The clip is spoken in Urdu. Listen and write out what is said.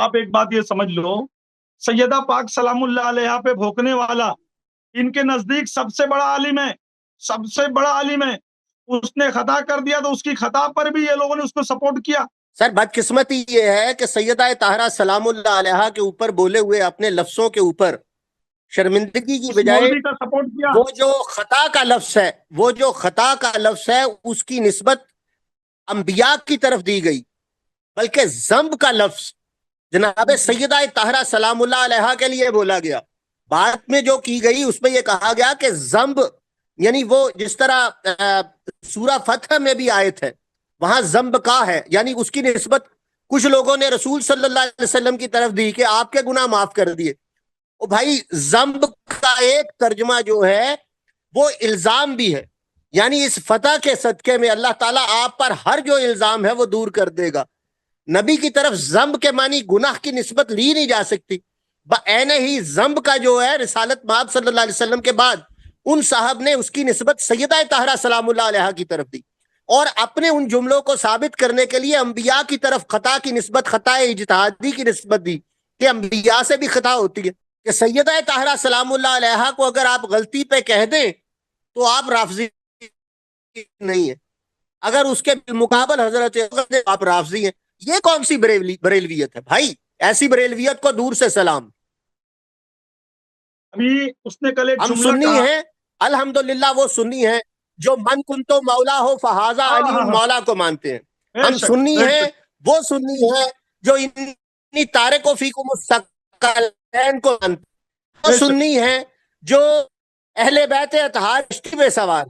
آپ ایک بات یہ سمجھ لو، سیدہ پاک سلام اللہ علیہا پہ بھونکنے والا ان کے نزدیک سب سے بڑا عالم ہے، سب سے بڑا عالم ہے. اس نے خطا کر دیا تو اس کی خطا پر بھی یہ لوگوں نے اس کو سپورٹ کیا. سر بدقسمتی یہ ہے کہ سیدہ طاہرہ سلام اللہ علیہا کے اوپر بولے ہوئے اپنے لفظوں کے اوپر شرمندگی کی اس بجائے مولوی کا سپورٹ کیا. وہ جو خطا کا لفظ ہے، وہ جو خطا کا لفظ ہے اس کی نسبت انبیاء کی طرف دی گئی، بلکہ ذنب کا لفظ جناب سیدہ طاہرہ سلام اللہ علیہا کے لیے بولا گیا. بات میں جو کی گئی اس میں یہ کہا گیا کہ ذنب، یعنی وہ جس طرح سورہ فتح میں بھی آیت ہے وہاں ذنب کا ہے، یعنی اس کی نسبت کچھ لوگوں نے رسول صلی اللہ علیہ وسلم کی طرف دی کہ آپ کے گناہ معاف کر دیے. او بھائی، ذنب کا ایک ترجمہ جو ہے وہ الزام بھی ہے، یعنی اس فتح کے صدقے میں اللہ تعالیٰ آپ پر ہر جو الزام ہے وہ دور کر دے گا. نبی کی طرف ذنب کے معنی گناہ کی نسبت لی نہیں جا سکتی. بعین ہی ذنب کا جو ہے رسالت مآب صلی اللہ علیہ وسلم کے بعد ان صاحب نے اس کی نسبت سیدہ طاہرہ سلام اللہ علیہا کی طرف دی، اور اپنے ان جملوں کو ثابت کرنے کے لیے انبیاء کی طرف خطا کی نسبت خطا اجتہادی کی نسبت دی کہ انبیاء سے بھی خطا ہوتی ہے. کہ سیدہ طاہرہ سلام اللہ علیہا کو اگر آپ غلطی پہ کہہ دیں تو آپ رافضی نہیں ہیں، اگر اس کے بالمقابل حضرت آپ رافضی ہیں. یہ کون سی بریلویت ہے بھائی؟ ایسی بریلویت کو دور سے سلام. ابھی اس نے کل ایک ہم جملہ سنی کہا. ہیں، الحمدللہ وہ سنی ہیں جو من کنتو مولا ہو فہذا ہاں علی ہاں ہاں، مولا کو مانتے ہیں. بے ہم شک سنی بے ہیں، شک. وہ سنی ہیں جو انی تارکو فیکم الثقلین کو مانتے ہیں. وہ بے شک. سنی ہیں جو اہل بیت اطہار میں سوار ہیں.